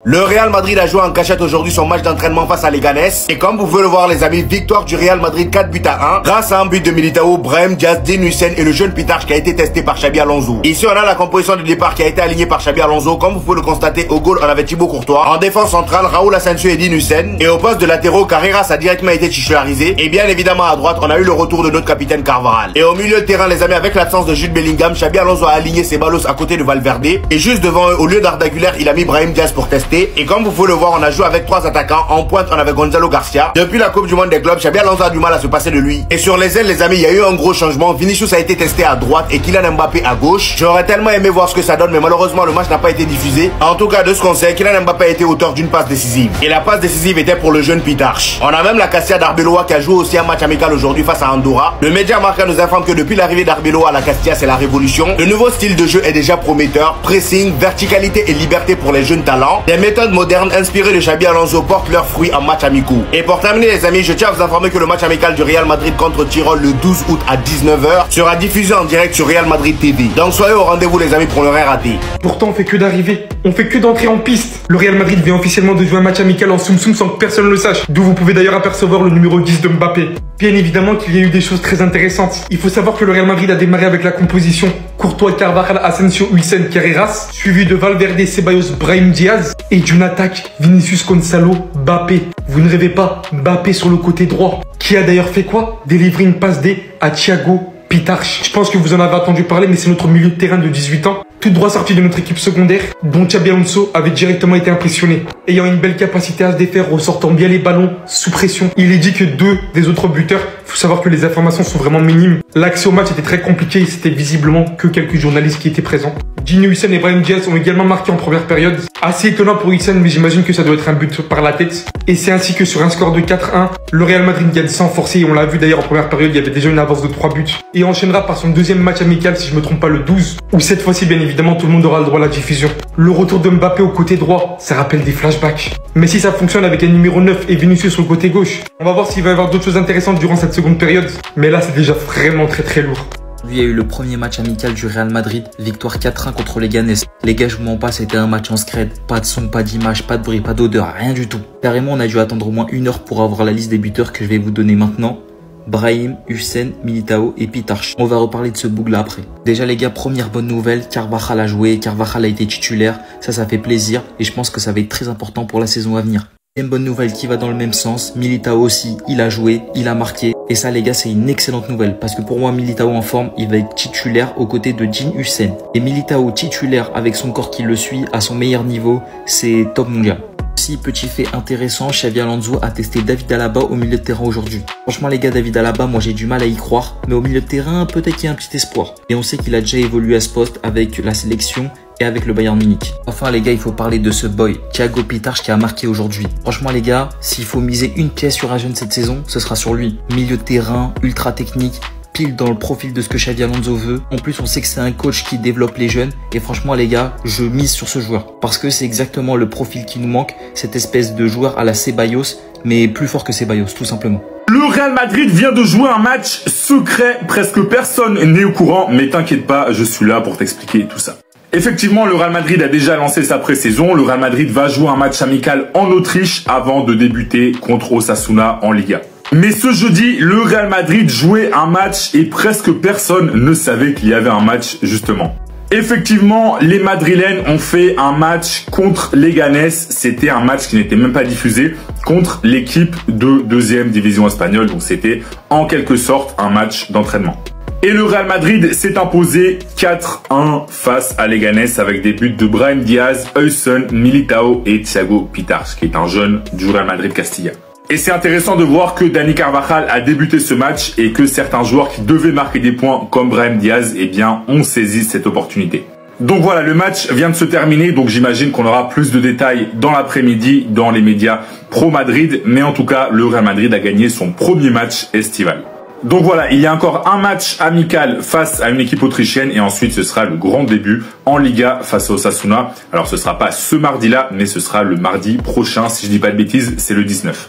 Le Real Madrid a joué en cachette aujourd'hui son match d'entraînement face à Leganés. Et comme vous pouvez le voir les amis, victoire du Real Madrid 4 buts à 1 grâce à un but de Militao, Brahim Diaz, Dean Huijsen et le jeune Pitarch qui a été testé par Xabi Alonso. Ici on a la composition de départ qui a été alignée par Xabi Alonso. Comme vous pouvez le constater, au goal on avait Thibaut Courtois. En défense centrale, Raúl Asensio et Dean Huijsen. Et au poste de latéraux, Carreras a directement été titularisé. Et bien évidemment à droite, on a eu le retour de notre capitaine Carvajal. Et au milieu de terrain les amis, avec l'absence de Jude Bellingham, Xabi Alonso a aligné Ceballos à côté de Valverde. Et juste devant eux, au lieu d'Arda Güler, il a mis Brahim Diaz pour tester. Et comme vous pouvez le voir, on a joué avec 3 attaquants. En pointe, on avait Gonzalo Garcia. Depuis la Coupe du Monde des clubs, Xabi Alonso a du mal à se passer de lui. Et sur les ailes, les amis, il y a eu un gros changement. Vinicius a été testé à droite et Kylian Mbappé à gauche. J'aurais tellement aimé voir ce que ça donne, mais malheureusement, le match n'a pas été diffusé. En tout cas, de ce qu'on sait, Kylian Mbappé a été auteur d'une passe décisive. Et la passe décisive était pour le jeune Pitarch. On a même la Castilla d'Arbeloa qui a joué aussi un match amical aujourd'hui face à Andorra. Le média Marca nous informe que depuis l'arrivée d'Arbeloa à la Castilla, c'est la révolution. Le nouveau style de jeu est déjà prometteur. Pressing, verticalité et liberté pour les jeunes talents. Des méthodes modernes inspirées de Xabi Alonso portent leurs fruits en match amicaux. Et pour terminer les amis, je tiens à vous informer que le match amical du Real Madrid contre Tirol le 12 août à 19h sera diffusé en direct sur Real Madrid TV. Donc soyez au rendez-vous les amis pour ne rien rater. Pourtant on fait que d'arriver, on fait que d'entrer en piste. Le Real Madrid vient officiellement de jouer un match amical en soum-soum sans que personne ne le sache. D'où vous pouvez d'ailleurs apercevoir le numéro 10 de Mbappé. Bien évidemment qu'il y a eu des choses très intéressantes. Il faut savoir que le Real Madrid a démarré avec la composition Courtois, Carvajal, Asensio, Huijsen, Carreras, suivi de Valverde, Ceballos, Brahim Diaz et d'une attaque Vinicius, Gonzalo, Mbappé. Vous ne rêvez pas, Mbappé sur le côté droit. Qui a d'ailleurs fait quoi? Délivrer une passe D à Thiago Pitarch. Je pense que vous en avez entendu parler, mais c'est notre milieu de terrain de 18 ans, tout droit sorti de notre équipe secondaire, dont Xabi Alonso avait directement été impressionné. Ayant une belle capacité à se défaire, ressortant bien les ballons, sous pression. Il est dit que 2 des autres buteurs, faut savoir que les informations sont vraiment minimes. L'accès au match était très compliqué et c'était visiblement que quelques journalistes qui étaient présents. Dean Huijsen et Brahim Diaz ont également marqué en première période. Assez étonnant pour Huijsen, mais j'imagine que ça doit être un but par la tête. Et c'est ainsi que sur un score de 4-1, le Real Madrid gagne sans forcer. Et on l'a vu d'ailleurs en première période, il y avait déjà une avance de 3 buts. Et enchaînera par son deuxième match amical, si je me trompe pas, le 12. Où cette fois-ci, bien évidemment, tout le monde aura le droit à la diffusion. Le retour de Mbappé au côté droit, ça rappelle des flashbacks. Mais si ça fonctionne avec un numéro 9 et Vinicius sur le côté gauche, on va voir s'il va y avoir d'autres choses intéressantes durant cette seconde période. Mais là, c'est déjà vraiment très lourd. Il y a eu le premier match amical du Real Madrid, victoire 4-1 contre Leganés. Les gars, je vous mens pas, c'était un match en scred, pas de son, pas d'image, pas de bruit, pas d'odeur, rien du tout. Carrément, on a dû attendre au moins 1 heure pour avoir la liste des buteurs que je vais vous donner maintenant. Brahim, Huijsen, Militao et Pitarch. On va reparler de ce boug là après. Déjà les gars, première bonne nouvelle, Carvajal a joué, Carvajal a été titulaire, ça fait plaisir et je pense que ça va être très important pour la saison à venir. Deuxième bonne nouvelle qui va dans le même sens, Militao aussi, il a joué, il a marqué. Et ça les gars, c'est une excellente nouvelle parce que pour moi Militao en forme, il va être titulaire aux côtés de Dean Huijsen. Et Militao titulaire avec son corps qui le suit à son meilleur niveau, c'est top mondial. Aussi, petit fait intéressant, Xabi Alonso a testé David Alaba au milieu de terrain aujourd'hui. Franchement les gars, David Alaba, moi j'ai du mal à y croire, mais au milieu de terrain, peut-être qu'il y a un petit espoir. Et on sait qu'il a déjà évolué à ce poste avec la sélection et avec le Bayern Munich. Enfin les gars, il faut parler de ce boy, Thiago Pitarch qui a marqué aujourd'hui. Franchement les gars, s'il faut miser une pièce sur un jeune cette saison, ce sera sur lui. Milieu de terrain, ultra technique, pile dans le profil de ce que Xabi Alonso veut. En plus, on sait que c'est un coach qui développe les jeunes. Et franchement, les gars, je mise sur ce joueur. Parce que c'est exactement le profil qui nous manque. Cette espèce de joueur à la Ceballos, mais plus fort que Ceballos, tout simplement. Le Real Madrid vient de jouer un match secret. Presque personne n'est au courant. Mais t'inquiète pas, je suis là pour t'expliquer tout ça. Effectivement, le Real Madrid a déjà lancé sa pré-saison. Le Real Madrid va jouer un match amical en Autriche avant de débuter contre Osasuna en Liga. Mais ce jeudi, le Real Madrid jouait un match et presque personne ne savait qu'il y avait un match justement. Effectivement, les Madrilènes ont fait un match contre Leganés. C'était un match qui n'était même pas diffusé contre l'équipe de 2e division espagnole. Donc c'était en quelque sorte un match d'entraînement. Et le Real Madrid s'est imposé 4-1 face à Leganés avec des buts de Brahim Diaz, Huijsen, Militao et Thiago Pitarch, qui est un jeune du Real Madrid Castilla. Et c'est intéressant de voir que Dani Carvajal a débuté ce match et que certains joueurs qui devaient marquer des points comme Brahim Diaz, eh bien, ont saisi cette opportunité. Donc voilà, le match vient de se terminer, donc j'imagine qu'on aura plus de détails dans l'après-midi dans les médias pro Madrid, mais en tout cas, le Real Madrid a gagné son premier match estival. Donc voilà, il y a encore un match amical face à une équipe autrichienne et ensuite ce sera le grand début en Liga face à Osasuna. Alors ce sera pas ce mardi-là, mais ce sera le mardi prochain, si je dis pas de bêtises, c'est le 19.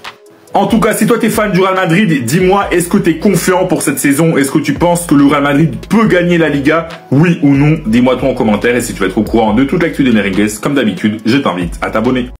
En tout cas, si toi t'es fan du Real Madrid, dis-moi, est-ce que t'es confiant pour cette saison? Est-ce que tu penses que le Real Madrid peut gagner la Liga? Oui ou non? Dis-moi toi en commentaire et si tu veux être au courant de toute l'actu des Merengues, comme d'habitude, je t'invite à t'abonner.